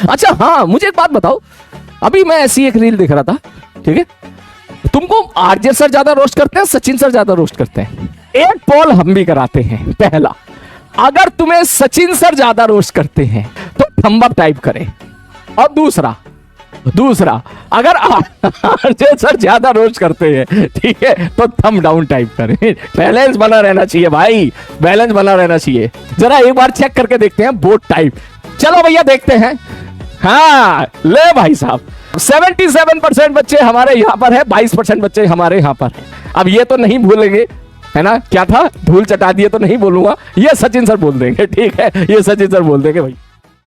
अच्छा हाँ, मुझे एक बात बताओ, अभी मैं ऐसी एक रील देख रहा था, ठीक है, तुमको आरजे सर ज्यादा रोस्ट करते हैं, सचिन सर ज्यादा रोस्ट करते हैं? एक पोल हम भी कराते हैं। पहला, अगर तुम्हें सचिन सर ज्यादा रोस्ट करते हैं तो थंब अप टाइप करें, और दूसरा अगर आरजे सर ज्यादा रोस्ट करते हैं, ठीक है, तो थंब डाउन टाइप करें। बैलेंस बना रहना चाहिए भाई, बैलेंस बना रहना चाहिए। जरा एक बार चेक करके देखते हैं बोथ टाइप। चलो भैया देखते हैं। हाँ ले भाई साहब, 77% बच्चे हमारे यहां पर है, 22% बच्चे हमारे यहां पर है। अब ये तो नहीं भूलेंगे, है ना, क्या था, धूल चटा दिए तो नहीं बोलूंगा, ये सचिन सर बोल देंगे, ठीक है, ये सचिन सर बोल देंगे भाई।